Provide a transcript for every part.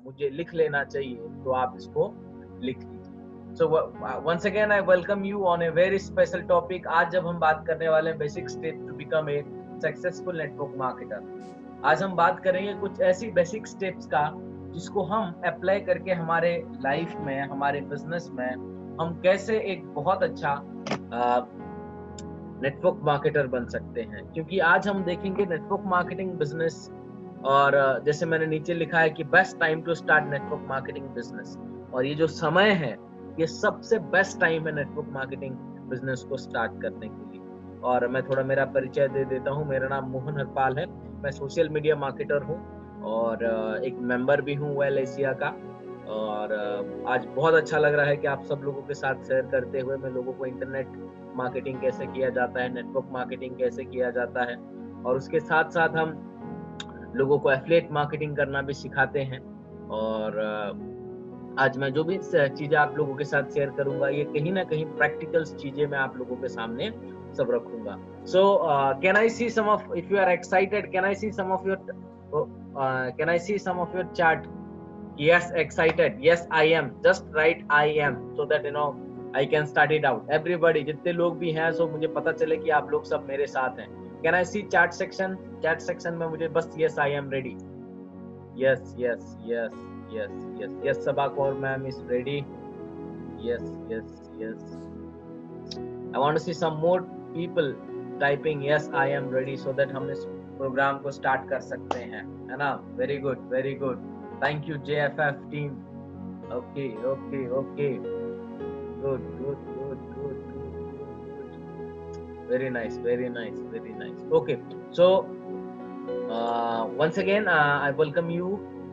मुझे लिख लेना चाहिए तो आप इसको लिख लीजिए। So once again I welcome you on a very special topic. आज जब हम बात करने वाले हैं basic steps to become a successful network marketer. आज हम बात करेंगे कुछ ऐसी बेसिक स्टेप्स का जिसको हम अप्लाई करके हमारे लाइफ में, हमारे बिजनेस में हम कैसे एक बहुत अच्छा नेटवर्क मार्केटर बन सकते हैं। क्योंकि आज हम देखेंगे नेटवर्क मार्केटिंग बिजनेस, और जैसे मैंने नीचे लिखा है कि best time to start network marketing business, और ये जो समय है ये सबसे बेस्ट टाइम है नेटवर्क मार्केटिंग बिजनेस को स्टार्ट करने के लिए। और मैं थोड़ा मेरा परिचय दे देता हूँ। मेरा नाम मोहन हरपाल है, मैं सोशल मीडिया मार्केटर हूँ और एक मेंबर भी हूँ वेल एशिया का। और आज बहुत अच्छा लग रहा है कि आप सब लोगों के साथ शेयर करते हुए मैं लोगों को इंटरनेट मार्केटिंग कैसे किया जाता है, नेटवर्क मार्केटिंग कैसे किया जाता है, और उसके साथ साथ हम लोगों को एफिलिएट मार्केटिंग करना भी सिखाते हैं। और आज मैं जो भी चीजें आप लोगों के साथ शेयर करूंगा ये कहीं ना कहीं प्रैक्टिकल चीजें मैं आप लोगों के सामने सब रखूंगा। So can I see some of, if you are excited, can I see some of your chat? Yes, excited. Yes, I am. Just write I am so that I can start it out. Everybody, जितने लोग भी हैं, सो मुझे पता चले कि आप लोग सब मेरे साथ हैं। Can I see chat section? Chat section में मुझे बस yes, I am ready. Yes, yes, yes, yes, yes, yes. Saba Kaur ma'am is ready. Yes, yes, yes. I want to see some more people typing yes, I am ready so that हम इस programme को start कर सकते हैं, है ना? Very good, very good. Thank you JFF team. Okay, okay, okay. Good, good, good, good, good. Very nice, very nice, very nice. Okay, so once again I welcome you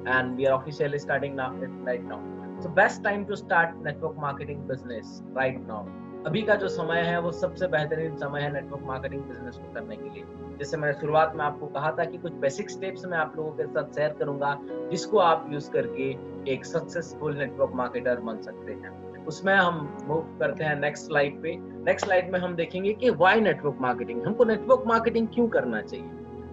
and we are officially starting now right now. So best time to start network marketing business right now. अभी का जो समय है वो सबसे बेहतरीन समय है नेटवर्क मार्केटिंग बिजनेस को करने के लिए। जैसे मैंने शुरुआत में आपको कहा था कि कुछ बेसिक स्टेप्स मैं आप लोगों के साथ शेयर करूंगा जिसको आप यूज करके एक सक्सेसफुल नेटवर्क मार्केटर बन सकते हैं। उसमें हम मूव करते हैं नेक्स्ट स्लाइड पे। नेक्स्ट स्लाइड में हम देखेंगे कि व्हाई नेटवर्क मार्केटिंग, हमको नेटवर्क मार्केटिंग क्यों करना चाहिए।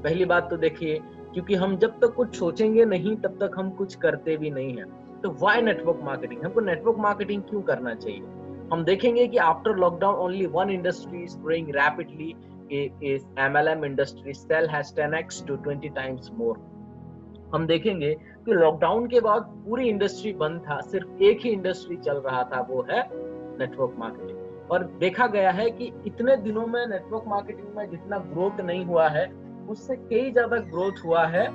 पहली बात तो देखिए, क्योंकि हम जब तक कुछ सोचेंगे नहीं तब तक हम कुछ करते भी नहीं है। तो व्हाई नेटवर्क मार्केटिंग, हमको नेटवर्क मार्केटिंग क्यों करना चाहिए। हम देखेंगे कि after lockdown only one industry is growing rapidly, is MLM industry sell has 10x to 20 times more। हम देखेंगे कि लॉकडाउन के बाद पूरी इंडस्ट्री बंद था, सिर्फ एक ही इंडस्ट्री चल रहा था, वो है नेटवर्क मार्केटिंग। और देखा गया है कि इतने दिनों में नेटवर्क मार्केटिंग में जितना ग्रोथ नहीं हुआ है उससे कई ज्यादा ग्रोथ हुआ है।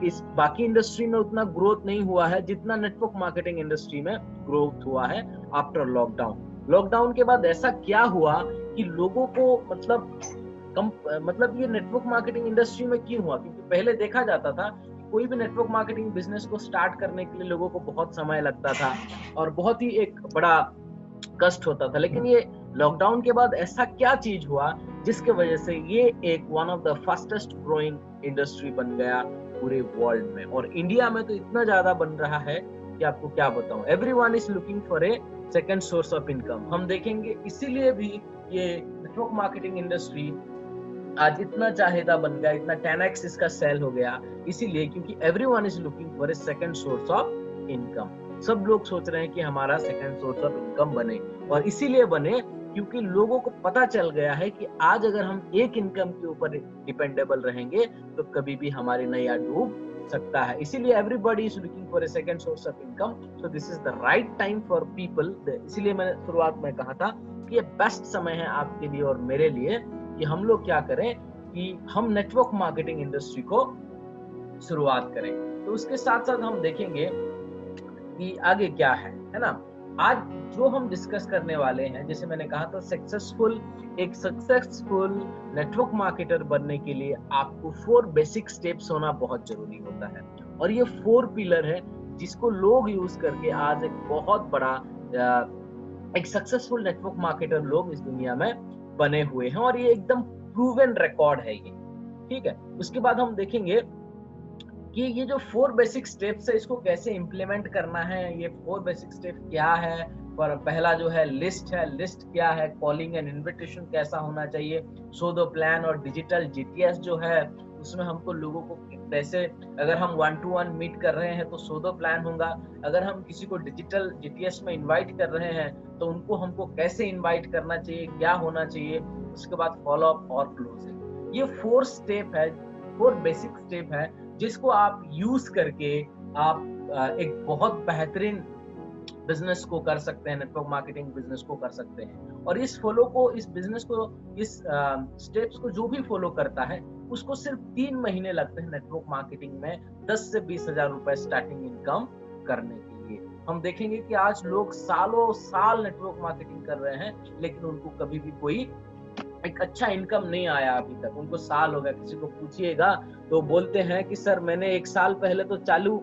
इस बाकी इंडस्ट्री में उतना ग्रोथ नहीं हुआ है जितना नेटवर्क मार्केटिंग इंडस्ट्री में ग्रोथ हुआ है आफ्टर लॉकडाउन। लॉकडाउन के बाद ऐसा क्या हुआ कि लोगों को मतलब ये नेटवर्क मार्केटिंग इंडस्ट्री में क्यों हुआ, क्योंकि पहले देखा जाता था कोई भी नेटवर्क मार्केटिंग बिजनेस को स्टार्ट करने के लिए लोगों को बहुत समय लगता था और बहुत ही एक बड़ा कष्ट होता था। लेकिन ये लॉकडाउन के बाद ऐसा क्या चीज हुआ जिसके वजह से ये एक one of the fastest growing industry बन गया पूरे वर्ल्ड में, और इंडिया में तो इतना ज्यादा बन रहा है कि आपको क्या बताऊं। Everyone is looking for a second source of income. हम देखेंगे इसीलिए भी ये नेटवर्क मार्केटिंग इंडस्ट्री आज इतना चाहिदा बन गया, इतना 10x इसका सेल हो गया, इसीलिए क्योंकि everyone is looking for a second source of income. सब लोग सोच रहे हैं कि हमारा सेकंड सोर्स ऑफ इनकम बने, और इसीलिए बने क्योंकि लोगों को पता चल गया है कि आज अगर हम एक इनकम के ऊपर डिपेंडेबल रहेंगे तो कभी भी हमारी नैया डूब सकता है। इसीलिए everybody is looking for a second source of income, so this is the right time for people. इसीलिए मैंने शुरुआत में कहा था कि ये बेस्ट समय है आपके लिए और मेरे लिए कि हम लोग क्या करें कि हम नेटवर्क मार्केटिंग इंडस्ट्री को शुरुआत करें। तो उसके साथ साथ हम देखेंगे कि आगे क्या है ना। आज जो हम डिस्कस करने वाले हैं, जैसे मैंने कहा था, एक सक्सेसफुल नेटवर्क मार्केटर बनने के लिए आपको 4 बेसिक स्टेप्स होना बहुत जरूरी होता है, और ये 4 पिलर है जिसको लोग यूज करके आज एक बहुत बड़ा एक सक्सेसफुल नेटवर्क मार्केटर लोग इस दुनिया में बने हुए हैं, और ये एकदम प्रूवन रिकॉर्ड है ये, ठीक है। उसके बाद हम देखेंगे कि ये जो 4 बेसिक स्टेप्स है इसको कैसे इम्प्लीमेंट करना है। ये 4 बेसिक स्टेप क्या है? पर पहला जो है लिस्ट है। लिस्ट क्या है? कॉलिंग एंड इनविटेशन कैसा होना चाहिए? सोडो प्लान और डिजिटल जीटीएस जो है उसमें हमको लोगों को कैसे, अगर हम 1 to 1 मीट कर रहे हैं तो सोडो प्लान होगा। अगर हम किसी को डिजिटल जीटीएस में इनवाइट कर रहे हैं तो उनको हमको कैसे इनवाइट करना चाहिए, क्या होना चाहिए, उसके बाद फॉलो अप और क्लोजिंग। ये 4 स्टेप है, 4 बेसिक स्टेप है जिसको आप यूज करके आप एक बहुत बेहतरीन बिजनेस को कर सकते हैं, नेटवर्क मार्केटिंग बिजनेस को कर सकते हैं। और इस बिजनेस को, इस स्टेप्स को जो भी फॉलो करता है उसको सिर्फ 3 महीने लगते हैं नेटवर्क मार्केटिंग में 10 से 20 हजार रुपए स्टार्टिंग इनकम करने के लिए। हम देखेंगे कि आज लोग सालों साल नेटवर्क मार्केटिंग कर रहे हैं लेकिन उनको कभी भी कोई एक अच्छा इनकम नहीं आया अभी तक। उनको साल हो गया, किसी को पूछिएगा तो बोलते हैं कि सर मैंने 1 साल पहले तो चालू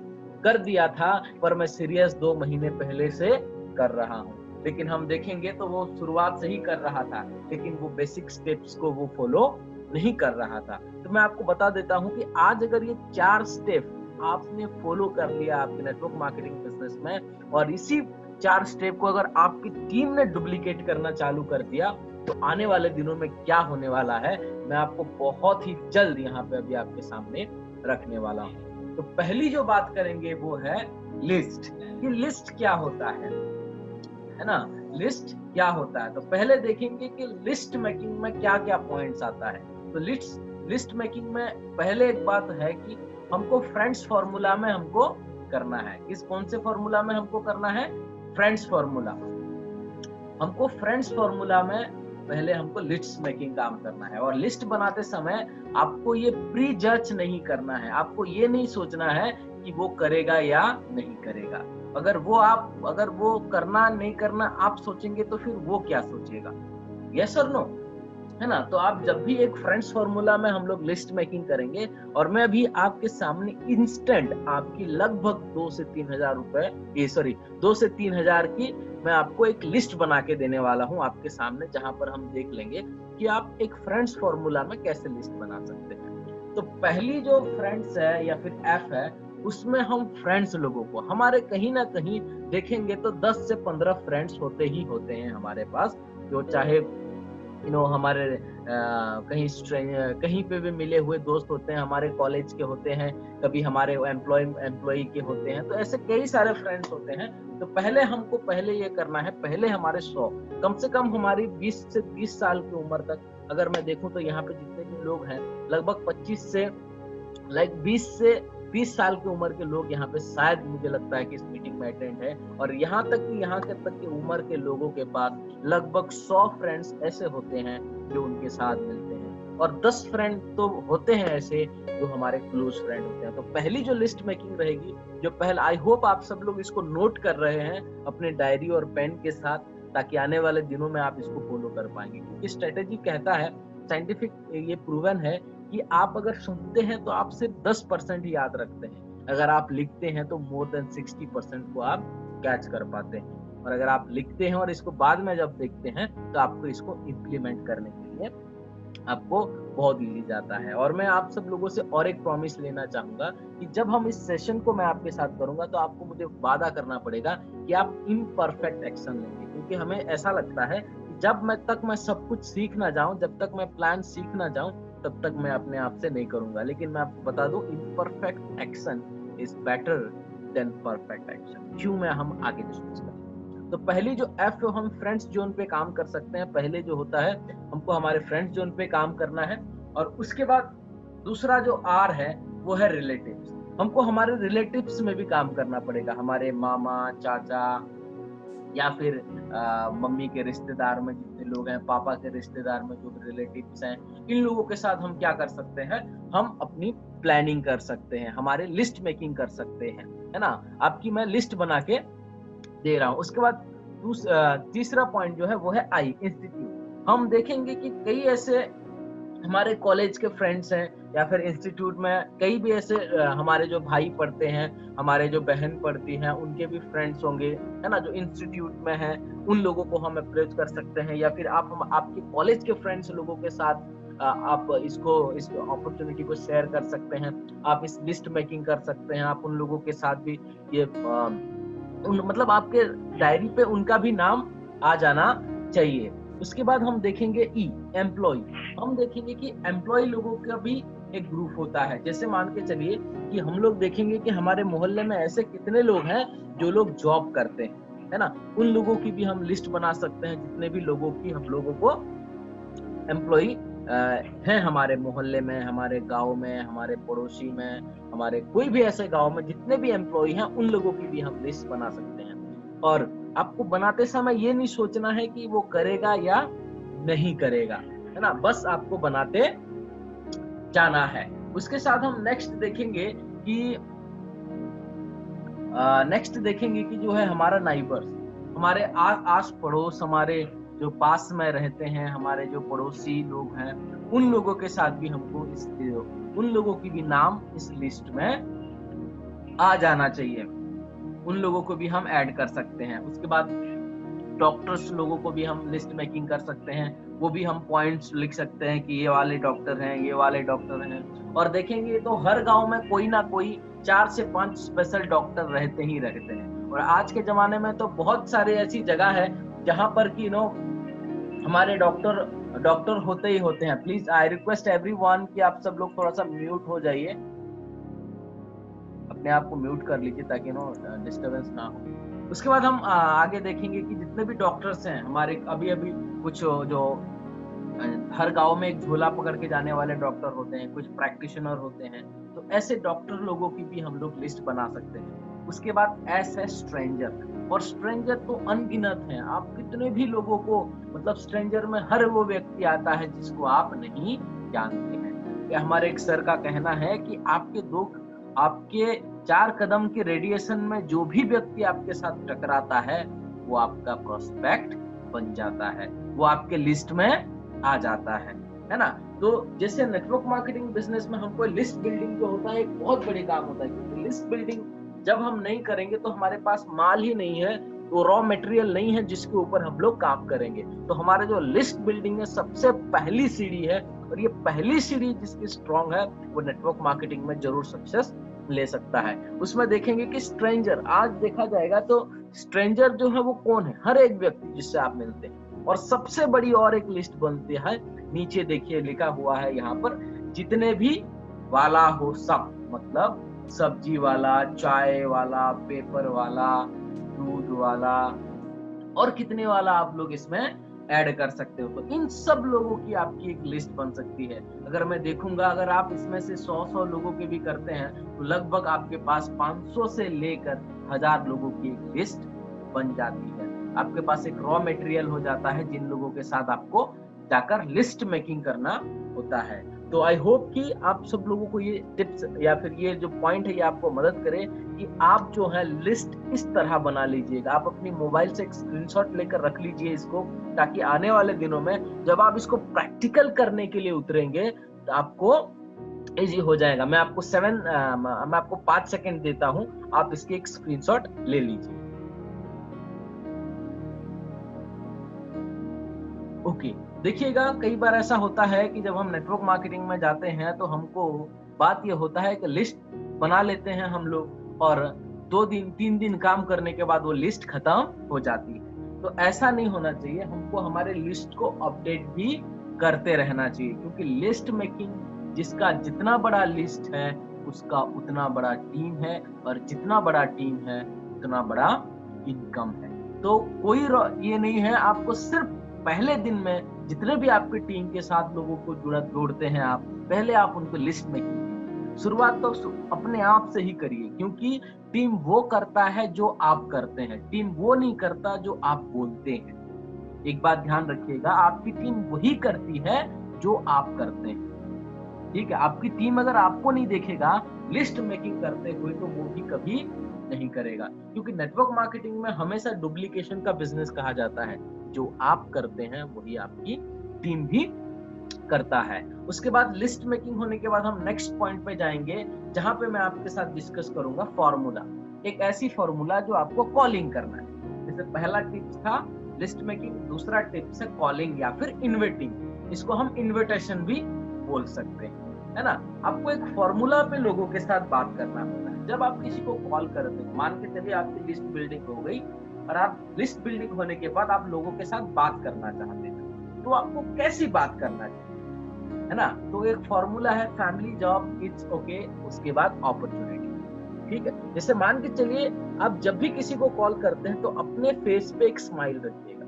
कर दिया था पर मैं सीरियस 2 महीने पहले से कर रहा हूँ। लेकिन हम देखेंगे तो वो शुरुआत से ही कर रहा था लेकिन वो बेसिक स्टेप्स को वो फॉलो नहीं कर रहा था। तो मैं आपको बता देता हूँ कि आज अगर ये 4 स्टेप आपने फॉलो कर लिया आपके नेटवर्क मार्केटिंग बिजनेस में और इसी 4 स्टेप को अगर आपकी टीम ने डुप्लीकेट करना चालू कर दिया तो आने वाले दिनों में क्या होने वाला है मैं आपको बहुत ही जल्द यहाँ पे अभी आपके सामने रखने वाला हूँ। तो पहली जो बात करेंगे वो है लिस्ट। कि लिस्ट क्या होता है ना? लिस्ट क्या होता है? तो पहले देखेंगे कि लिस्ट मेकिंग में क्या क्या पॉइंट्स आता है। तो लिस्ट मेकिंग में पहले एक बात है कि हमको फ्रेंड्स फॉर्मूला में हमको करना है। कौन से फॉर्मूला में हमको करना है? Friends formula. हमको फ्रेंड्स फॉर्मूला में पहले हमको लिस्ट मेकिंग काम करना है। और लिस्ट बनाते समय आपको ये प्री जज नहीं करना है। आपको ये नहीं सोचना है कि वो करेगा या नहीं करेगा। अगर वो करना नहीं करना आप सोचेंगे तो फिर वो क्या सोचेगा? यस और नो, है ना? तो आप जब भी एक फ्रेंड्स फॉर्मूला में हम लोग लिस्ट मेकिंग करेंगे और मैं अभी आपके सामने इंस्टेंट आपकी लगभग 2 से 3 हजार की मैं आपको एक लिस्ट बना के देने वाला हूं आपके सामने, जहां पर हम देख लेंगे कि आप एक फ्रेंड्स फॉर्मूला में कैसे लिस्ट बना सकते हैं। तो पहली जो फ्रेंड्स है या फिर एफ है उसमें हम फ्रेंड्स लोगों को हमारे कहीं ना कहीं देखेंगे तो 10 से 15 फ्रेंड्स होते ही होते हैं हमारे पास, जो चाहे हमारे कहीं पे भी मिले हुए दोस्त होते हैं, हमारे कॉलेज के होते हैं, कभी हमारे एम्प्लॉय के होते हैं। तो ऐसे कई सारे फ्रेंड्स होते हैं। तो पहले ये करना है, पहले हमारे 100 कम से कम हमारी 20 से 30 साल की उम्र तक अगर मैं देखूं तो यहाँ पे जितने भी लोग हैं लगभग 20 से 30 साल की उम्र के लोग यहाँ पे शायद मुझे लगता है कि इस मीटिंग में अटेंड है। और यहाँ तक की उम्र के लोगों के पास लगभग 100 फ्रेंड्स ऐसे होते हैं जो उनके साथ मिलते हैं और 10 फ्रेंड तो होते हैं ऐसे जो हमारे क्लोज फ्रेंड होते हैं। तो पहली जो लिस्ट मेकिंग रहेगी, जो पहला, आई होप आप सब लोग इसको नोट कर रहे हैं अपने डायरी और पेन के साथ, ताकि आने वाले दिनों में आप इसको फॉलो कर पाएंगे। क्योंकि स्ट्रेटेजी कहता है, साइंटिफिक ये प्रूवन है कि आप अगर सुनते हैं तो आप सिर्फ 10% ही याद रखते हैं, अगर आप लिखते हैं तो मोर देन 60% को आप कैच कर पाते हैं। और अगर आप लिखते हैं और इसको बाद में जब देखते हैं तो आपको इसको इम्प्लीमेंट करने के लिए आपको बहुत इजी जाता है। और मैं आप सब लोगों से और एक प्रॉमिस लेना चाहूंगा कि जब हम इस सेशन को मैं आपके साथ करूंगा तो आपको मुझे वादा करना पड़ेगा कि आप इम्परफेक्ट एक्शन लेंगे। क्योंकि हमें ऐसा लगता है कि जब तक मैं सब कुछ सीख ना जाऊं, जब तक मैं प्लान सीख ना जाऊं, तब तक मैं अपने आप से नहीं करूंगा। लेकिन मैं आपको बता दूं, imperfect action is better than perfect action. क्यों, मैं हम आगे डिस्कस करेंगे। तो पहली जो एफ है, हम फ्रेंड्स जोन पे काम कर सकते हैं। पहले जो होता है हमको हमारे फ्रेंड्स जोन पे काम करना है। और उसके बाद दूसरा जो आर है वो है रिलेटिव्स। हमको हमारे रिलेटिव्स में भी काम करना पड़ेगा। हमारे मामा, चाचा या फिर मम्मी के रिश्तेदार में जितने लोग हैं, पापा के रिश्तेदार में जो रिलेटिव्स हैं, इन लोगों के साथ हम क्या कर सकते हैं, हम अपनी प्लानिंग कर सकते हैं, हमारे लिस्ट मेकिंग कर सकते हैं, है ना? आपकी मैं लिस्ट बना के दे रहा हूं। उसके बाद तीसरा पॉइंट जो है वो है आई, इंस्टीट्यूट। हम देखेंगे कि कई ऐसे हमारे कॉलेज के फ्रेंड्स हैं या फिर इंस्टीट्यूट में कई भी ऐसे हमारे जो भाई पढ़ते हैं, हमारे जो बहन पढ़ती हैं, उनके भी फ्रेंड्स होंगे, है ना, जो इंस्टीट्यूट में हैं। उन लोगों को हम अप्रोच कर सकते हैं। या फिर आप आपके कॉलेज के फ्रेंड्स लोगों के साथ आप इस अपॉर्चुनिटी को शेयर कर सकते हैं, आप इस लिस्ट मेकिंग कर सकते हैं, आप उन लोगों के साथ भी ये मतलब आपके डायरी पे उनका भी नाम आ जाना चाहिए। उसके बाद हम देखेंगे एम्प्लॉय। हम देखेंगे कि एम्प्लॉय लोगों का भी एक ग्रुप होता है। जैसे मान के चलिए कि हम लोग देखेंगे कि हमारे मोहल्ले में ऐसे कितने लोग हैं जो लोग जॉब करते हैं, है ना। उन लोगों की भी हम लिस्ट बना सकते हैं, जितने भी लोगों की हम लोगों को एम्प्लॉय हैं हमारे मोहल्ले में, हमारे गांव में, हमारे पड़ोसी में, हमारे कोई भी ऐसे गांव में जितने भी एम्प्लॉय हैं उन लोगों की भी हम लिस्ट बना सकते हैं। और आपको बनाते समय ये नहीं सोचना है कि वो करेगा या नहीं करेगा, है ना, बस आपको बनाते जाना है। उसके साथ हम नेक्स्ट देखेंगे कि जो है हमारा नाइबर्स, हमारे आस पड़ोस, हमारे जो पास में रहते हैं, हमारे जो पड़ोसी लोग हैं, उन लोगों के साथ भी हमको उन लोगों की भी नाम इस लिस्ट में आ जाना चाहिए। उन लोगों को भी हम ऐड कर सकते हैं। उसके बाद डॉक्टर्स लोगों को भी हम लिस्ट मेकिंग कर सकते हैं, वो भी हम पॉइंट्स लिख सकते हैं कि ये वाले डॉक्टर हैं, ये वाले डॉक्टर हैं। और देखेंगे तो हर गांव में कोई ना कोई 4 से 5 स्पेशल डॉक्टर रहते ही रहते हैं। और आज के जमाने में तो बहुत सारे ऐसी जगह है जहां पर कि हमारे डॉक्टर होते ही होते हैं। प्लीज आई रिक्वेस्ट एवरीवन कि आप सब लोग थोड़ा सा म्यूट हो जाइए, अपने आप को म्यूट कर लीजिए ताकि डिस्टरबेंस ना हो। उसके बाद हम आगे देखेंगे कि जितने भी डॉक्टर्स हैं हमारे, अभी कुछ जो हर गांव में एक झोला पकड़ के जाने वाले डॉक्टर होते हैं, कुछ प्रैक्टिशनर होते हैं, तो ऐसे डॉक्टर लोगों की भी हम लोग लिस्ट बना सकते हैं। उसके बाद एस है स्ट्रेंजर, और स्ट्रेंजर तो अनगिनत हैं। आप कितने भी लोगों को, मतलब स्ट्रेंजर में हर वो व्यक्ति आता है जिसको आप नहीं जानते हैं। हमारे एक सर का कहना है कि आपके 4 कदम के रेडिएशन में जो भी व्यक्ति आपके साथ टकराता है वो आपका प्रोस्पेक्ट बन जाता है, वो आपके लिस्ट में आ जाता है ना। तो जैसे नेटवर्क मार्केटिंग बिजनेस में हमको लिस्ट बिल्डिंग जो होता है एक बहुत बड़ी काम होता है, क्योंकि लिस्ट बिल्डिंग जब हम नहीं करेंगे तो हमारे पास माल ही नहीं है, तो रॉ मटेरियल नहीं है जिसके ऊपर हम लोग काम करेंगे। तो हमारे जो लिस्ट बिल्डिंग है सबसे पहली सीढ़ी है, और ये पहली सीढ़ी जिसकी स्ट्रांग है वो नेटवर्क मार्केटिंग में जरूर सक्सेस ले सकता है। उसमें देखेंगे कि स्ट्रेंजर, आज देखा जाएगा तो स्ट्रेंजर जो है वो कौन है, हर एक व्यक्ति जिससे आप मिलते हैं। और सबसे बड़ी और एक लिस्ट बनती है, नीचे देखिए लिखा हुआ है यहाँ पर, जितने भी वाला हो सब, मतलब सब्जी वाला, चाय वाला, पेपर वाला, दूध वाला, और कितने वाला आप लोग इसमें ऐड कर सकते हो। तो इन सब लोगों की आपकी एक लिस्ट बन सकती है। अगर मैं देखूंगा, अगर आप इसमें से 100 लोगों के भी करते हैं तो लगभग आपके पास 500 से लेकर 1000 लोगों की एक लिस्ट बन जाती है। आपके पास एक रॉ मटेरियल हो जाता है जिन लोगों के साथ आपको जाकर लिस्ट मेकिंग करना होता है। तो आई होप कि आप सब लोगों को ये टिप्स या फिर ये जो पॉइंट है ये आपको मदद करे कि आप जो है लिस्ट इस तरह बना लीजिएगा। आप अपनी मोबाइल से एक स्क्रीनशॉट लेकर रख लीजिए इसको, ताकि आने वाले दिनों में जब आप इसको प्रैक्टिकल करने के लिए उतरेंगे तो आपको इजी हो जाएगा। मैं आपको 5 सेकंड देता हूं, आप इसकी एक स्क्रीनशॉट ले लीजिए। ओके, देखिएगा कई बार ऐसा होता है कि जब हम नेटवर्क मार्केटिंग में जाते हैं तो हमको बात ये होता है कि लिस्ट बना लेते हैं हम लोग, और 2 दिन 3 दिन काम करने के बाद वो लिस्ट खत्म हो जाती है। तो ऐसा नहीं होना चाहिए, हमको हमारे लिस्ट को अपडेट भी करते रहना चाहिए, क्योंकि लिस्ट मेकिंग, जिसका जितना बड़ा लिस्ट है उसका उतना बड़ा टीम है, और जितना बड़ा टीम है उतना बड़ा इनकम है। तो कोई ये नहीं है, आपको सिर्फ पहले दिन में जितने भी आपकी टीम के साथ लोगों को जोड़ते हैं आप, पहले आप उनको लिस्ट में कीजिए। शुरुआत तो अपने आप से ही करिए, क्योंकि टीम वो करता है जो आप करते हैं, टीम वो नहीं करता जो आप बोलते हैं। एक बात ध्यान रखिएगा, आपकी टीम वही करती है जो आप करते हैं। ठीक है, आपकी टीम अगर आपको नहीं देखेगा लिस्ट मेकिंग करते हुए तो वो भी कभी नहीं करेगा, क्योंकि नेटवर्क मार्केटिंग में हमेशा डुप्लीकेशन का बिजनेस कहा जाता है। जो आप करते हैं वही आपकी टीम भी करता है। उसके बाद लिस्ट मेकिंग होने के बाद हम नेक्स्ट पॉइंट पे जाएंगे, जहां पे मैं आपके साथ डिस्कस करूंगा फॉर्मूला, एक ऐसी फॉर्मूला जो आपको कॉलिंग करना है। जैसे पहला टिप्स था लिस्ट मेकिंग, दूसरा टिप्स है कॉलिंग या फिर इन्वेटिंग। इसको हम इनविटेशन भी बोल सकते हैं, है ना। आपको एक फॉर्मूला पे लोगों के साथ बात करना होता है। जब आप किसी को कॉल करते हैं, मान के चलिए आपकी लिस्ट बिल्डिंग हो गई और आप लिस्ट बिल्डिंग होने के बाद आप लोगों के साथ बात करना चाहते हैं, तो आपको कैसी बात करना चाहिए, है ना। तो एक फॉर्मूला है फैमिली, जॉब, किड्स, ओके, उसके बाद अपॉर्चुनिटी। ठीक है, जैसे मान के चलिए आप जब भी किसी को कॉल करते हैं तो अपने फेस पे एक स्माइल रखिएगा।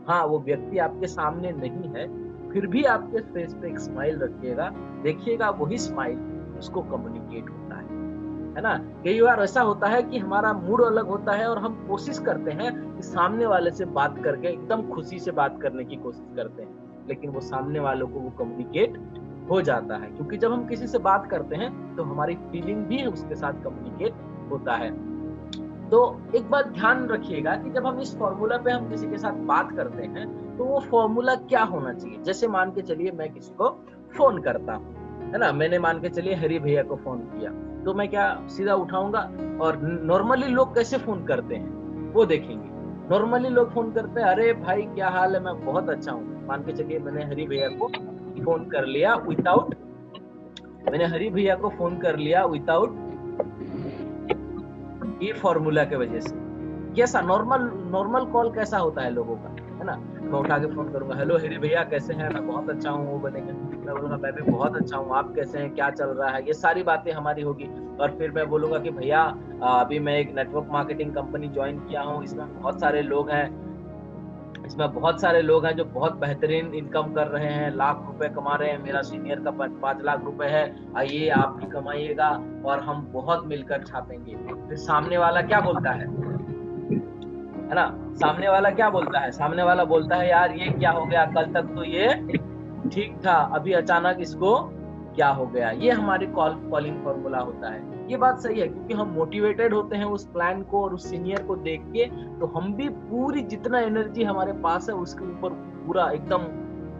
हाँ, वो व्यक्ति आपके सामने नहीं है, फिर भी आपके फेस पे एक स्माइल रखिएगा। देखिएगा वही स्माइल उसको कम्युनिकेट होता है ना। कई बार ऐसा होता है कि हमारा मूड अलग होता है और हम कोशिश करते हैं कि सामने वाले से बात करके एकदम खुशी से बात करने की कोशिश करते हैं, लेकिन वो सामने वालों को वो कम्युनिकेट हो जाता है, क्योंकि जब हम किसी से बात करते हैं तो हमारी फीलिंग भी उसके साथ कम्युनिकेट होता है। तो एक बात ध्यान रखिएगा कि जब हम इस फॉर्मूला पे हम किसी के साथ बात करते हैं तो वो फॉर्मूला क्या होना चाहिए। जैसे मान के चलिए मैं किसी को फोन करता हूँ, है ना, मैंने मान के चलिए हरी भैया को फोन किया, तो मैं क्या सीधा उठाऊंगा? और नॉर्मली लोग कैसे फोन करते हैं वो देखेंगे। नॉर्मली लोग फोन करते हैं, अरे भाई क्या हाल है, मैं बहुत अच्छा हूँ। मान के चलिए मैंने हरी भैया को फोन कर लिया विदाउट ये फॉर्मूला के वजह से। कैसा नॉर्मल कॉल कैसा होता है लोगों का, है ना। मैं उठा के फोन करूंगा, हेलो हरी भैया कैसे हैं, मैं बहुत अच्छा हूँ, वो बनेगा, मैं बोलूंगा मैं भी बहुत अच्छा हूँ, आप कैसे हैं, क्या चल रहा है, ये सारी बातें हमारी होगी। और फिर मैं बोलूंगा कि भैया अभी मैं एक नेटवर्क मार्केटिंग कंपनी ज्वाइन किया हूँ, इसमें बहुत सारे लोग हैं जो बहुत बेहतरीन इनकम कर रहे हैं, लाख रुपए कमा रहे हैं, मेरा सीनियर का 5 लाख रुपए है, आइए आप भी कमाइएगा और हम बहुत मिलकर छापेंगे। फिर सामने वाला क्या बोलता है ना, सामने वाला बोलता है यार ये क्या हो गया, कल तक तो ये ठीक था, अभी अचानक इसको क्या हो गया। ये हमारी कॉलिंग फॉर्मूला होता है। ये बात सही है, क्योंकि हम मोटिवेटेड होते हैं उस प्लान को और उस सीनियर को देख के, तो हम भी पूरी जितना एनर्जी हमारे पास है उसके ऊपर पूरा एकदम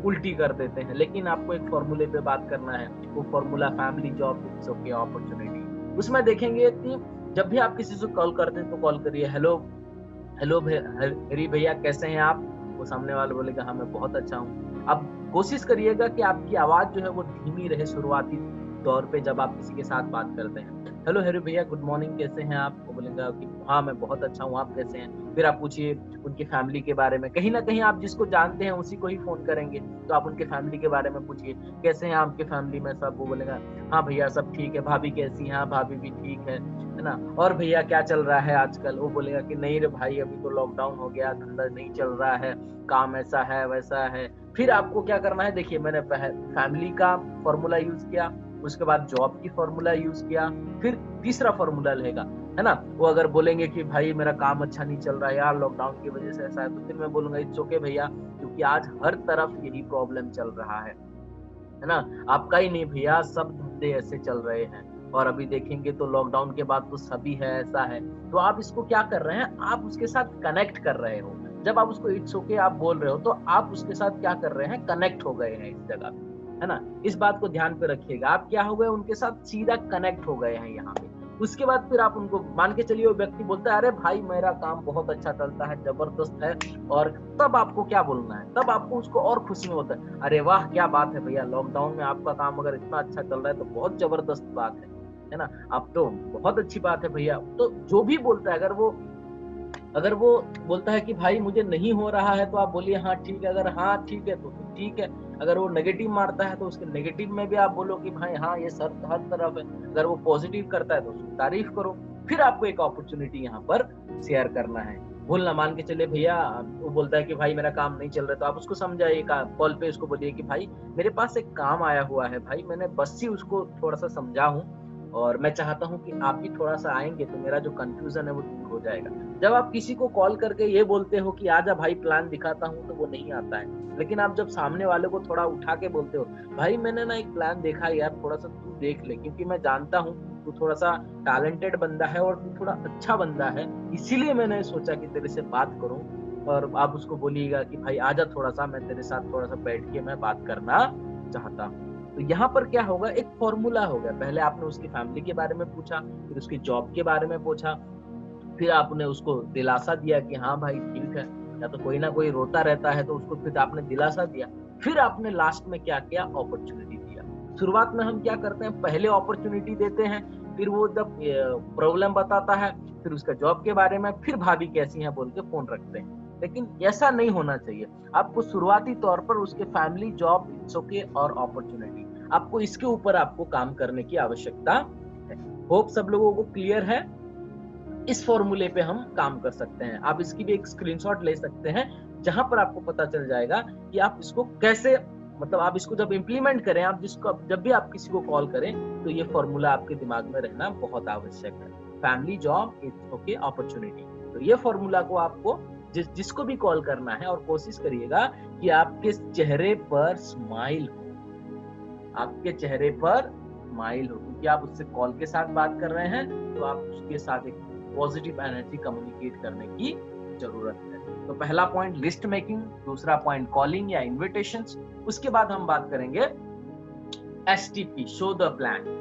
उल्टी कर देते हैं। लेकिन आपको एक फॉर्मूले पे बात करना है, वो formula family, job, kids, okay, opportunity. उसमें देखेंगे कि जब भी आप किसी से कॉल करते हैं तो कॉल करिए, हेलो हरी भैया कैसे हैं आप। वो सामने वाला बोलेगा हाँ मैं बहुत अच्छा हूँ। अब कोशिश करिएगा कि आपकी आवाज जो है वो धीमी रहे शुरुआती तौर पे जब आप किसी के साथ बात करते हैं। हेलो हरी भैया गुड मॉर्निंग कैसे हैं आप। वो बोलेगा कि हाँ मैं बहुत अच्छा हूँ, आप कैसे हैं। फिर आप पूछिए उनकी फैमिली के बारे में, कहीं ना कहीं आप जिसको जानते हैं उसी को ही फोन करेंगे, तो आप उनके फैमिली के बारे में पूछिए, कैसे हैं आपके फैमिली में सब। वो बोलेगा हाँ भैया सब ठीक है। भाभी कैसी है? हाँ भाभी भी ठीक है ना। और भैया क्या चल रहा है आजकल? वो बोलेगा कि नहीं रे भाई अभी तो लॉकडाउन हो गया, धंधा नहीं चल रहा है, काम ऐसा है वैसा है। फिर आपको क्या करना है, देखिए मैंने फैमिली का फॉर्मूला यूज किया, उसके बाद जॉब की फॉर्मूला यूज किया, फिर तीसरा फॉर्मूला रहेगा, है ना। वो अगर बोलेंगे कि भाई मेरा काम अच्छा नहीं चल रहा है यार, लॉकडाउन की वजह से ऐसा है, तो फिर मैं बोलूंगा इट्स ओके भैया, क्योंकि आज हर तरफ यही प्रॉब्लम चल रहा है ना। आपका ही नहीं भैया, सब धंधे ऐसे चल रहे हैं। और अभी देखेंगे तो लॉकडाउन के बाद तो सभी है ऐसा है। तो आप इसको क्या कर रहे हैं, आप उसके साथ कनेक्ट कर रहे हो। जब आप उसको इट्स ओके आप बोल रहे हो तो आप उसके साथ क्या कर रहे हैं, कनेक्ट हो गए हैं इस जगह पे, है ना। इस बात को ध्यान पे रखिएगा, आप क्या हो गए उनके साथ सीधा कनेक्ट हो गए हैं यहाँ पे। उसके बाद फिर आप उनको मान के चलिए, वो व्यक्ति बोलता है अरे भाई मेरा काम बहुत अच्छा चलता है, जबरदस्त है, और तब आपको क्या बोलना है, तब आपको उसको और खुशी में होता है, अरे वाह क्या बात है भैया, लॉकडाउन में आपका काम अगर इतना अच्छा चल रहा है तो बहुत जबरदस्त बात है ना, आप तो बहुत अच्छी बात है भैया। तो जो भी बोलता है, अगर वो बोलता है कि भाई मुझे नहीं हो रहा है, तो आप बोलिए हाँ ठीक है, अगर हाँ ठीक है तो ठीक है। अगर वो नेगेटिव मारता है तो उसके नेगेटिव में भी आप बोलो कि भाई हाँ ये सर हर तरफ है। अगर वो पॉजिटिव करता है तो उसकी तारीफ करो। फिर आपको एक अपॉर्चुनिटी यहाँ पर शेयर करना है। बोलना, मान के चले भैया वो बोलता है कि भाई मेरा काम नहीं चल रहा, तो आप उसको समझाइए, कॉल पे उसको बोलिए कि भाई मेरे पास एक काम आया हुआ है भाई, मैंने बस ही उसको थोड़ा सा समझा हूँ, और मैं चाहता हूँ कि आप भी थोड़ा सा आएंगे तो मेरा जो कंफ्यूजन है वो दूर हो जाएगा। जब आप किसी को कॉल करके ये बोलते हो कि आजा भाई प्लान दिखाता हूँ, तो वो नहीं आता है। लेकिन आप जब सामने वाले को थोड़ा उठा के बोलते हो, भाई मैंने ना एक प्लान देखा यार, थोड़ा सा तू देख ले, क्योंकि मैं जानता हूँ तू थोड़ा सा टैलेंटेड बंदा है और तू थोड़ा अच्छा बंदा है, इसीलिए मैंने सोचा कि तेरे से बात करूं। और आप उसको बोलिएगा कि भाई आजा थोड़ा सा, मैं तेरे साथ थोड़ा सा बैठ के मैं बात करना चाहता हूँ। तो यहाँ पर क्या होगा, एक फॉर्मूला हो गया। पहले आपने उसकी फैमिली के बारे में पूछा, फिर उसकी जॉब के बारे में पूछा, फिर आपने उसको दिलासा दिया कि हाँ भाई ठीक है, या तो कोई ना कोई रोता रहता है तो उसको फिर आपने दिलासा दिया। फिर आपने लास्ट में क्या किया, अपॉर्चुनिटी दिया। शुरुआत में हम क्या करते हैं, पहले अपॉर्चुनिटी देते हैं, फिर वो जब प्रॉब्लम बताता है, फिर उसका जॉब के बारे में, फिर भाभी कैसी हैं बोल के फोन रखते हैं। लेकिन ऐसा नहीं होना चाहिए। आपको शुरुआती तौर पर उसके फैमिली, जॉब, इट्स ओके और अपॉर्चुनिटी, आपको इसके ऊपर आपको काम करने की आवश्यकता है। होप सब लोगों को क्लियर है। इस फॉर्मूले पे हम काम कर सकते हैं। आप इसकी भी एक स्क्रीनशॉट ले सकते हैं, जहां पर आपको पता चल जाएगा कि आप इसको कैसे, मतलब आप इसको जब इम्प्लीमेंट करें, आप जिसको जब भी आप किसी को कॉल करें, तो ये फॉर्मूला आपके दिमाग में रहना बहुत आवश्यक है। Family, job, it's okay, opportunity. तो ये फॉर्मूला को आपको जिसको भी कॉल करना है, और कोशिश करिएगा कि आपके चेहरे पर स्माइल हो, आपके चेहरे पर स्माइल हो, क्योंकि आप उससे कॉल के साथ बात कर रहे हैं, तो आप उसके साथ एक पॉजिटिव एनर्जी कम्युनिकेट करने की जरूरत है। तो पहला पॉइंट लिस्ट मेकिंग, दूसरा पॉइंट कॉलिंग या इन्विटेशंस। उसके बाद हम बात करेंगे STP, शो द प्लान।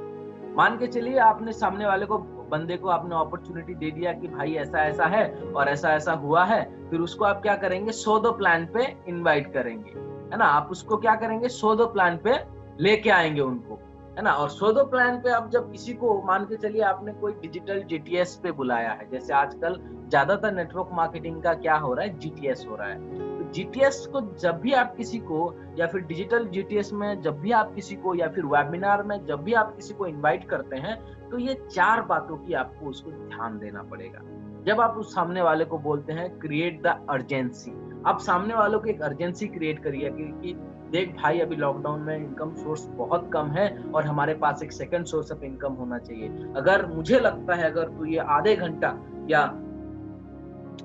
मान के चलिए आपने सामने वाले को, बंदे को आपने अपॉर्चुनिटी दे दिया कि भाई ऐसा ऐसा है और ऐसा ऐसा हुआ है, फिर उसको आप क्या करेंगे, शो द प्लान पे इनवाइट करेंगे, है ना। आप उसको क्या करेंगे, शो द प्लान पे लेके आएंगे उनको, है ना। और शो द प्लान पे आप जब किसी को, मान के चलिए आपने कोई डिजिटल GTS पे बुलाया है, जैसे आजकल ज्यादातर नेटवर्क मार्केटिंग का क्या हो रहा है, GTS हो रहा है। तो GTS को जब भी आप किसी को, या फिर डिजिटल GTS में जब भी आप किसी को, या फिर वेबिनार में जब भी आप किसी को इनवाइट करते हैं, तो ये 4 बातों की आपको उसको ध्यान देना पड़ेगा। जब आप उस सामने वाले को बोलते हैं क्रिएट द अर्जेंसी, आप सामने वालों को एक अर्जेंसी क्रिएट करिए कि देख भाई, अभी लॉकडाउन में इनकम सोर्स बहुत कम है और हमारे पास एक सेकंड सोर्स ऑफ इनकम होना चाहिए। अगर मुझे लगता है अगर तू ये आधे घंटा या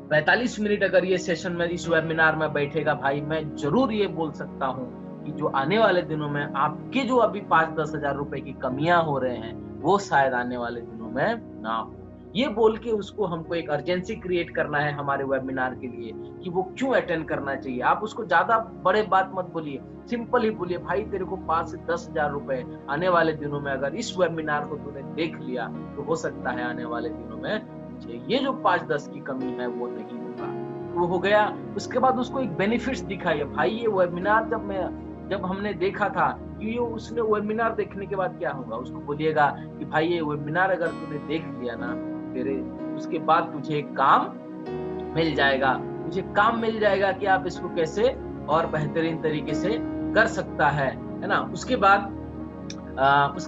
45 मिनट अगर ये सेशन में, इस वेबिनार में बैठेगा भाई, मैं जरूर ये बोल सकता हूँ कि जो आने वाले दिनों में आपके जो अभी 5-10 हजार रुपए की कमियां हो रहे हैं, वो शायद आने वाले दिनों में ना हो। ये बोल के उसको, हमको एक अर्जेंसी क्रिएट करना है हमारे वेबिनार के लिए कि वो क्यों अटेंड करना चाहिए। आप उसको ज्यादा बड़े बात मत बोलिए, सिंपल ही बोलिए, भाई तेरे को 5 से 10 हजार रुपए आने वाले दिनों में, अगर इस वेबिनार को तूने देख लिया तो हो सकता है आने वाले दिनों में ये जो 5-10 की कमी है वो नहीं होगा। वो हो गया। उसके बाद उसको एक बेनिफिट्स दिखाइए, भाई ये वेबिनार जब हमने देखा था कि ये, उसने वेबिनार देखने के बाद क्या होगा, उसको बोलिएगा कि भाई ये वेबिनार अगर तूने देख लिया ना, तेरे उसके बाद तुझे एक काम मिल जाएगा, तुझे काम मिल जाएगा कि आप इसको कैसे और बेहतरीन तरीके से कर सकता है ना। उसके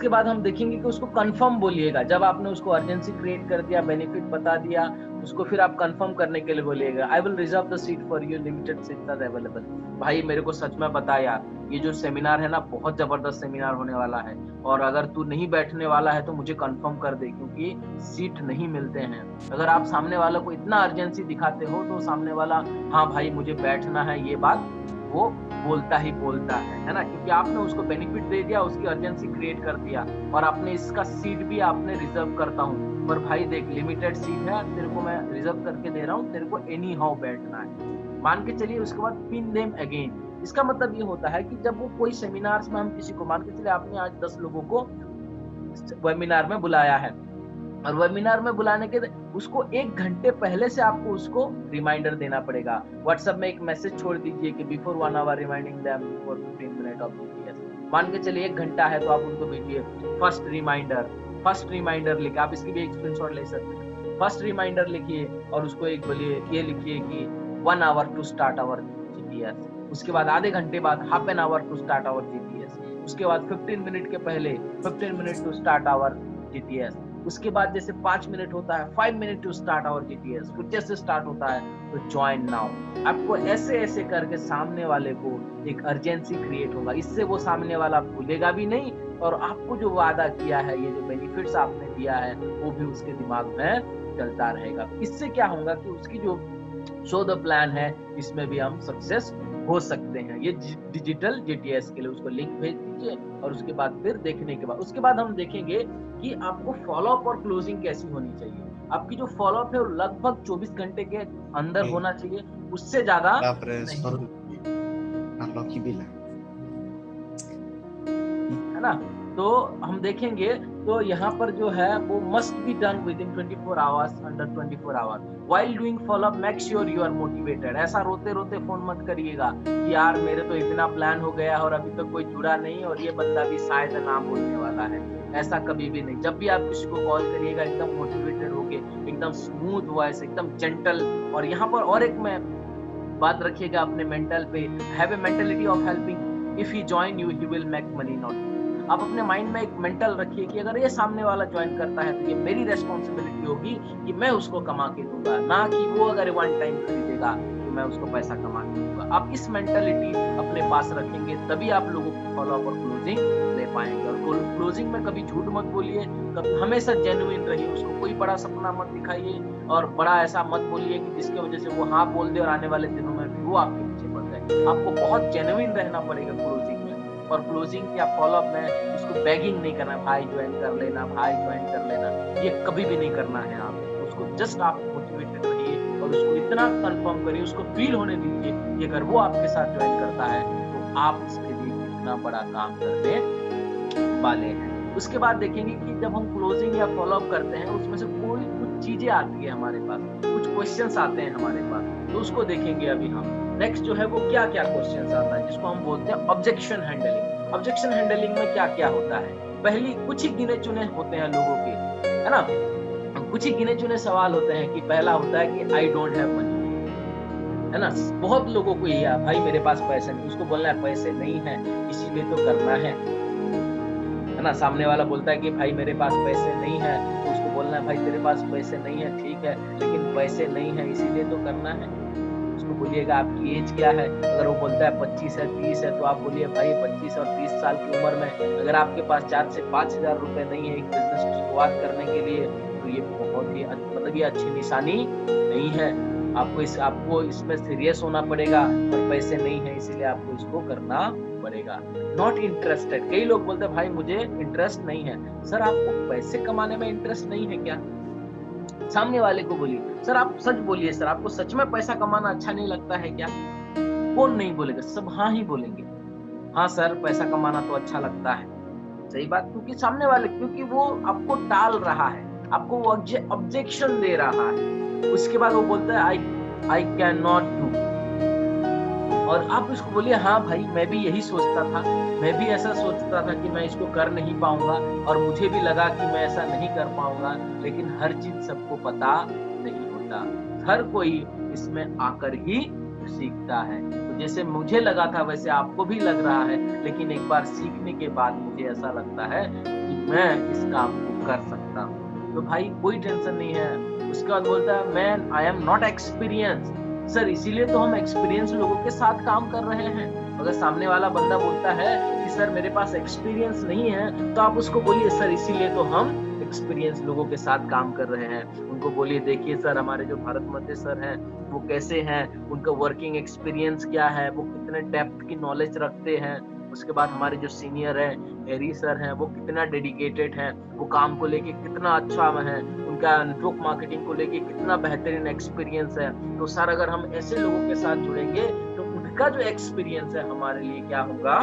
बाद हम देखेंगे कि उसको कंफर्म बोलिएगा। जब आपने उसको अर्जेंसी क्रिएट कर दिया, बेनिफिट बता दिया, उसको फिर आप कंफर्म करने के लिए बोलिएगा, I will reserve the seat for you, limited seats are available. भाई मेरे को सच में बता यार, ये जो सेमिनार है ना, बहुत जबरदस्त सेमिनार होने वाला है, और अगर तू नहीं बैठने वाला है तो मुझे कंफर्म कर दे, क्योंकि सीट नहीं मिलते हैं। अगर आप सामने वाला को इतना अर्जेंसी दिखाते हो तो सामने वाला, हाँ भाई मुझे बैठना है, ये बात वो बोलता है ना, क्योंकि आपने उसको बेनिफिट दे दिया, उसकी अर्जेंसी क्रिएट कर दिया, और आपने इसका सीट भी आपने रिजर्व करता हूँ, पर भाई देख लिमिटेड सीट है, तेरे को मैं रिजर्व करके दे रहा हूँ, तेरे को एनी हाउ बैठना है, मान के चलिए। उसके बाद पिन देम अगेन। इसका मतलब ये होता है कि जब वो कोई सेमिनार्स में हम किसी को, मान के चलिए आपने आज 10 लोगों को वेबिनार में बुलाया है, और वेबिनार में बुलाने के उसको 1 घंटे पहले से आपको उसको रिमाइंडर देना पड़ेगा। व्हाट्सएप में एक मैसेज छोड़ दीजिए कि before 1 hour reminding them before 15 minute of GPS. मान के चलिए 1 घंटा है तो आप उनको भेजिए फर्स्ट रिमाइंडर लिखिए। आप इसकी भी एक स्क्रीनशॉट ले सकते हैं। फर्स्ट रिमाइंडर लिखिए और उसको एक बोलिए, ये लिखिए कि 1 hour to start our GPS. उसके बाद आधे घंटे बाद half an hour to start our GPS. उसके बाद 15 मिनट के पहले 15 minute to start our GPS. उसके बाद जैसे 5 मिनट होता है 5 minute to start our GPS. फिर जैसे स्टार्ट होता है तो ज्वाइन नाउ। आपको ऐसे ऐसे करके सामने वाले को एक अर्जेंसी क्रिएट होगा। इससे वो सामने वाला भूलेगा भी नहीं, और आपको जो वादा किया है, ये जो बेनिफिट्स आपने दिया है, वो भी उसके दिमाग में चलता रहेगा। इससे क्या होगा कि उसकी जो शो द प्लान है, इसमें भी हम सक्सेस हो सकते हैं। ये डिजिटल जीटीएस के लिए उसको लिंक भेज दीजिए, और उसके बाद फिर देखने के बाद उसके बाद हम देखेंगे कि आपको फॉलोअप और क्लोजिंग कैसी होनी चाहिए। आपकी जो फॉलोअप है वो लगभग 24 घंटे के अंदर होना चाहिए, उससे ज्यादा नहीं, है ना। तो हम देखेंगे तो यहाँ पर जो है वो must be done within 24 hours, under 24 hours. While doing follow up make sure you are motivated. ऐसा रोते रोते फोन मत करिएगा कि यार मेरे तो इतना प्लान हो गया और अभी तक तो कोई जुड़ा नहीं और ये बंदा भी शायद ना बोलने वाला है। ऐसा कभी भी नहीं। जब भी आप किसी को कॉल करिएगा एकदम मोटिवेटेड होके, एकदम स्मूथ वॉइस, एकदम जेंटल। और यहाँ पर और एक मैं बात रखिएगा अपने मेंटल पे, have a mentality of helping, if he join you he will make money not. आप अपने माइंड में एक मेंटल रखिए कि अगर ये सामने वाला ज्वाइन करता है तो ये मेरी रेस्पॉन्सिबिलिटी होगी कि मैं उसको कमा के दूंगा, ना कि वो अगर वन टाइम खरीदेगा तो मैं उसको पैसा कमा के दूंगा। आप इस मेंटालिटी अपने पास रखेंगे तभी आप लोगों को फॉलो अप और क्लोजिंग ले पाएंगे। और क्लोजिंग में कभी झूठ मत बोलिए, कभी हमेशा जेन्युइन रहिए। उसको कोई बड़ा सपना मत दिखाइए और बड़ा ऐसा मत बोलिए कि जिसकी वजह से वो हाँ बोल दे और आने वाले दिनों में भी वो आपके पीछे पड़ जाए। आपको बहुत जेन्युइन रहना पड़ेगा क्लोजिंग में। और क्लोजिंग या फॉलोअप में उसको बेगिंग नहीं करना, भाई ज्वाइन कर लेना, भाई ज्वाइन कर लेना, ये कभी भी नहीं करना है। आप उसको जस्ट आप मोटिवेटेड रहिए और उसको इतना कंफर्म करिए, उसको फील होने दीजिए कि अगर वो आपके साथ ज्वाइन करता है तो आप इसके लिए कितना बड़ा काम करने वाले हैं। उसके बाद देखेंगे कि जब हम क्लोजिंग या फॉलोअप करते हैं उसमें से कोई कुछ चीजें आती है हमारे पास, कुछ क्वेश्चंस आते हैं हमारे पास, तो उसको देखेंगे अभी हम। नेक्स्ट जो है वो क्या क्या क्वेश्चंस आता है जिसको हम बोलते हैं ऑब्जेक्शन हैंडलिंग। ऑब्जेक्शन हैंडलिंग में क्या क्या होता है? पहली कुछ ही गिने चुने होते हैं लोगों के, है ना, कुछ ही गिने चुने सवाल होते हैं कि पहला होता है कि आई डोंट हैव मनी, है ना। बहुत लोगों को ये भाई मेरे पास पैसे नहीं, उसको बोलना है पैसे नहीं है इसीलिए तो करना है ना। सामने वाला बोलता है कि भाई मेरे पास पैसे नहीं है, तो उसको बोलना है भाई तेरे पास पैसे नहीं है, ठीक है लेकिन पैसे नहीं है इसीलिए तो करना है। उसको बोलिएगा आपकी एज क्या है, अगर वो बोलता है 25 है 30 है तो आप बोलिए भाई 25 और 30 साल की उम्र में अगर आपके पास 4 से 5 हजार रुपए नहीं है एक बिजनेस की शुरुआत करने के लिए तो ये बहुत ही मतलब ये अच्छी निशानी नहीं है। आपको इसमें सीरियस होना पड़ेगा और पैसे नहीं है इसीलिए आपको इसको करना पड़ेगा। नॉट इंटरेस्टेड, कई लोग बोलते हैं भाई मुझे इंटरेस्ट नहीं है। सर आपको पैसे कमाने में इंटरेस्ट नहीं है क्या? सामने वाले को बोलिए सर आप सच बोलिए, सर आपको सच में पैसा कमाना अच्छा नहीं लगता है क्या? कौन नहीं बोलेगा? सब हाँ ही बोलेंगे, हाँ सर पैसा कमाना तो अच्छा लगता है। सही बात, क्योंकि सामने वाले क्योंकि वो आपको टाल रहा है, आपको वो ऑब्जेक्शन दे रहा है। उसके बाद वो बोलता है आई कैन नॉट डू, और आप इसको बोलिए हाँ भाई मैं भी यही सोचता था, मैं भी ऐसा सोचता था कि मैं इसको कर नहीं पाऊंगा और मुझे भी लगा कि मैं ऐसा नहीं कर पाऊंगा, लेकिन हर चीज सबको पता नहीं होता, हर कोई इसमें आकर ही सीखता है। तो जैसे मुझे लगा था वैसे आपको भी लग रहा है, लेकिन एक बार सीखने के बाद मुझे ऐसा लगता है कि मैं इस काम को कर सकता हूँ। तो भाई कोई टेंशन नहीं है। उसके बाद बोलता है man I am not experience, sir इसीलिए तो हम एक्सपीरियंस लोगों के साथ काम कर रहे हैं। अगर सामने वाला बंदा बोलता है कि सर मेरे पास एक्सपीरियंस नहीं है तो आप उसको बोलिए सर इसीलिए तो हम एक्सपीरियंस लोगों के साथ काम कर रहे हैं। उनको बोलिए देखिए सर हमारे जो भारत मध्य सर हैं वो कैसे हैं, उनका वर्किंग एक्सपीरियंस क्या है, वो कितने डेप्थ की नॉलेज रखते हैं। उसके बाद हमारे जो सीनियर है हेरी सर हैं वो कितना डेडिकेटेड हैं, वो काम को लेके कितना अच्छा है, उनका नेटवर्क मार्केटिंग को लेके कितना बेहतरीन एक्सपीरियंस है। तो सर अगर हम ऐसे लोगों के साथ जुड़ेंगे तो उनका जो एक्सपीरियंस है हमारे लिए क्या होगा,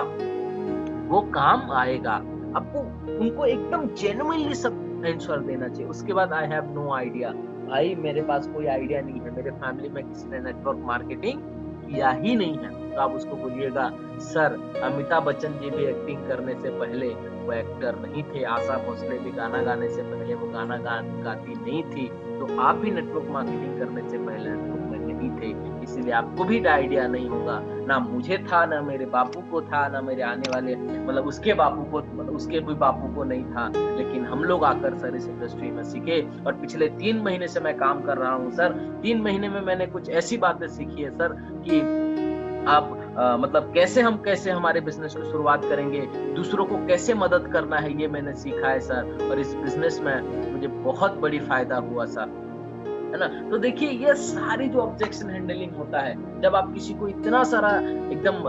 वो काम आएगा। आपको उनको एकदम जेन्युइनली सब आंसर देना चाहिए। उसके बाद आई हैव नो आइडिया, भाई मेरे पास कोई आइडिया नहीं है, मेरे फैमिली में किसी ने नेटवर्क मार्केटिंग किया ही नहीं है। तो आप उसको बोलिएगा सर अमिताभ बच्चन जी भी एक्टिंग करने से पहले वो एक्टर नहीं थे, आशा भोसले भी गाना गाने से पहले वो गाना गाती नहीं थी, तो आप भी नेटवर्क मार्केटिंग करने से पहले नेटवर्क में नहीं थे, इसीलिए आपको भी आइडिया नहीं होगा। ना मुझे था, ना मेरे बापू को था, ना मेरे आने वाले मतलब उसके बापू को, मतलब उसके भी बापू को नहीं था, लेकिन हम लोग आकर सर इस इंडस्ट्री में सीखे और पिछले 3 महीने से मैं काम कर रहा हूँ सर। 3 महीने में मैंने कुछ ऐसी बातें सीखी है सर कि आप मतलब कैसे हमारे बिजनेस को शुरुआत करेंगे, दूसरों को कैसे मदद करना है, ये मैंने सीखा है सर, और इस बिजनेस में मुझे बहुत बड़ी फायदा हुआ सर, है ना। तो देखिए ये सारी जो ऑब्जेक्शन हैंडलिंग होता है, जब आप किसी को इतना सारा एकदम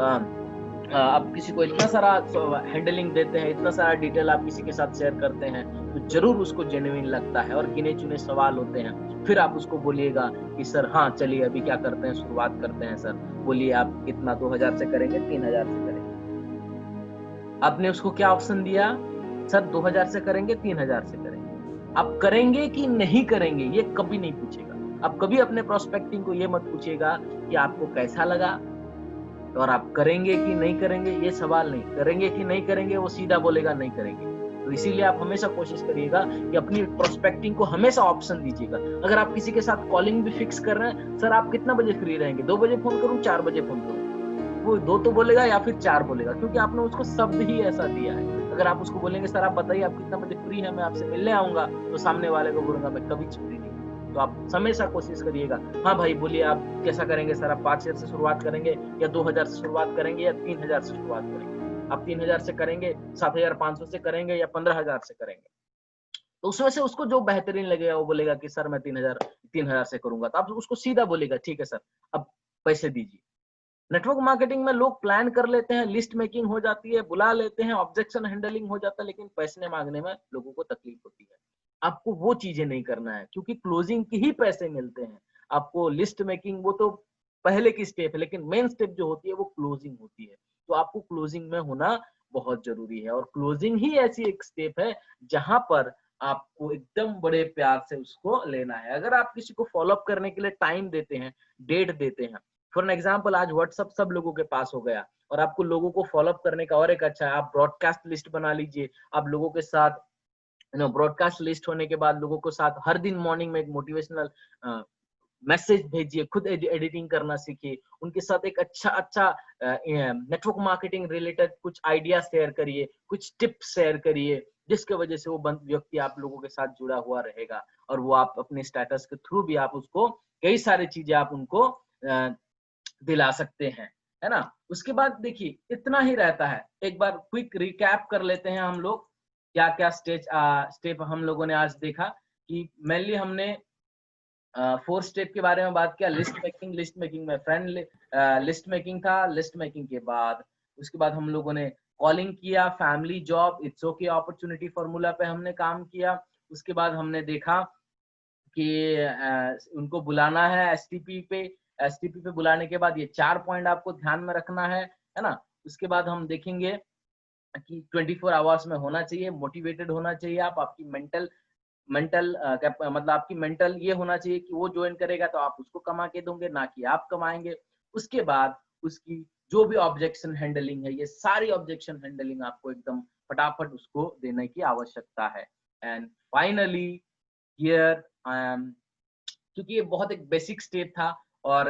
आप किसी को इतना सारा हैंडलिंग देते हैं, इतना सारा डिटेल आप किसी के साथ शेयर करते हैं, तो जरूर उसको जेन्युइन लगता है और गिने चुने सवाल होते हैं। फिर आप उसको बोलिएगा कि सर हाँ चलिए अभी क्या करते हैं, शुरुआत करते हैं सर, बोलिए आप कितना 2000 से करेंगे, 3000 से करेंगे। आपने उसको क्या ऑप्शन दिया? सर 2000 से करेंगे, 3000 से करेंगे। आप करेंगे कि नहीं करेंगे ये कभी नहीं पूछेगा। आप कभी अपने प्रोस्पेक्टिंग को ये मत पूछिएगा कि आपको कैसा लगा, और आप करेंगे कि नहीं करेंगे ये सवाल नहीं। करेंगे कि नहीं करेंगे वो सीधा बोलेगा नहीं करेंगे। तो इसीलिए आप हमेशा कोशिश करिएगा कि अपनी प्रोस्पेक्टिंग को हमेशा ऑप्शन दीजिएगा। अगर आप किसी के साथ कॉलिंग भी फिक्स कर रहे हैं, सर आप कितना बजे फ्री रहेंगे, 2 बजे फोन करूं, 4 बजे फोन करूं, वो 2 तो बोलेगा या फिर 4 बोलेगा, क्योंकि आपने उसको शब्द ही ऐसा दिया है। अगर आप उसको बोलेंगे सर आप बताइए आप कितना बजे फ्री है, मैं आपसे मिलने आऊंगा, तो सामने वाले को बोलूंगा मैं कभी फ्री नहीं हूं। तो आप हमेशा कोशिश करिएगा, हाँ भाई बोलिए आप कैसा करेंगे सर, आप 5000 से शुरुआत करेंगे या 2000 से शुरुआत करेंगे या 3000 से शुरुआत करेंगे। आप 3000 से करेंगे, 7500 से करेंगे या 15000 से करेंगे। तो उसमें से उसको जो बेहतरीन लगेगा वो बोलेगा कि सर मैं 3000 से करूंगा। तो आप उसको सीधा बोलेगा ठीक है सर अब पैसे दीजिए। नेटवर्क मार्केटिंग में लोग प्लान कर लेते हैं, लिस्ट मेकिंग हो जाती है, बुला लेते हैं, ऑब्जेक्शन हैंडलिंग हो जाता है, लेकिन पैसे मांगने में लोगों को तकलीफ होती है। आपको वो चीजें नहीं करना है, क्योंकि क्लोजिंग के ही पैसे मिलते हैं। आपको लिस्ट मेकिंग वो तो पहले की स्टेप है, लेकिन मेन स्टेप जो होती है वो क्लोजिंग होती है। तो आपको क्लोजिंग में होना बहुत जरूरी है, और क्लोजिंग ही ऐसी एक स्टेप है जहां पर आपको एकदम बड़े प्यार से उसको लेना है। अगर आप किसी को फॉलो अप करने के लिए टाइम देते हैं, डेट देते हैं, फॉर एन एग्जाम्पल आज व्हाट्सअप सब लोगों के पास हो गया, और आपको लोगों को फॉलो अप करने का और एक अच्छा है, आप ब्रॉडकास्ट लिस्ट बना लीजिए। आप लोगों के साथ ब्रॉडकास्ट लिस्ट होने के बाद लोगों को साथ हर दिन मॉर्निंग में एक मोटिवेशनल मैसेज भेजिए, खुद एडिटिंग करना सीखिए, उनके साथ एक अच्छा अच्छा नेटवर्क मार्केटिंग रिलेटेड कुछ आइडिया शेयर करिए, कुछ टिप्स शेयर करिए, जिसके वजह से वो व्यक्ति आप लोगों के साथ जुड़ा हुआ रहेगा, और वो आप अपने स्टेटस के थ्रू भी आप उसको कई सारी चीजें आप उनको दिला सकते हैं, है ना। उसके बाद देखिए इतना ही रहता है। एक बार क्विक रिकैप कर लेते हैं हम लोग, क्या क्या स्टेप हम लोगों ने आज देखा। कि मेनली हमने 4 स्टेप के बारे में बात किया। लिस्ट मेकिंग में फ्रेंड लिस्ट मेकिंग था। लिस्ट मेकिंग के बाद उसके बाद हम लोगों ने कॉलिंग किया, family, job, it's okay, opportunity formula पे हमने काम किया। उसके बाद हमने देखा कि उनको बुलाना है एसटीपी पे। एसटीपी पे बुलाने के बाद ये 4 पॉइंट आपको ध्यान में रखना है ना। उसके बाद हम देखेंगे कि 24 आवर्स में होना चाहिए, मोटिवेटेड होना चाहिए आप, आपकी मेंटल मेंटल मतलब आपकी मेंटल ये होना चाहिए कि वो ज्वाइन करेगा तो आप उसको कमा के दोगे, ना कि आप कमाएंगे। उसके बाद उसकी जो भी ऑब्जेक्शन हैंडलिंग है, ये सारी ऑब्जेक्शन हैंडलिंग आपको एकदम फटाफट उसको देने की आवश्यकता है। And finally here I am, क्योंकि ये बहुत एक बेसिक स्टेप था, और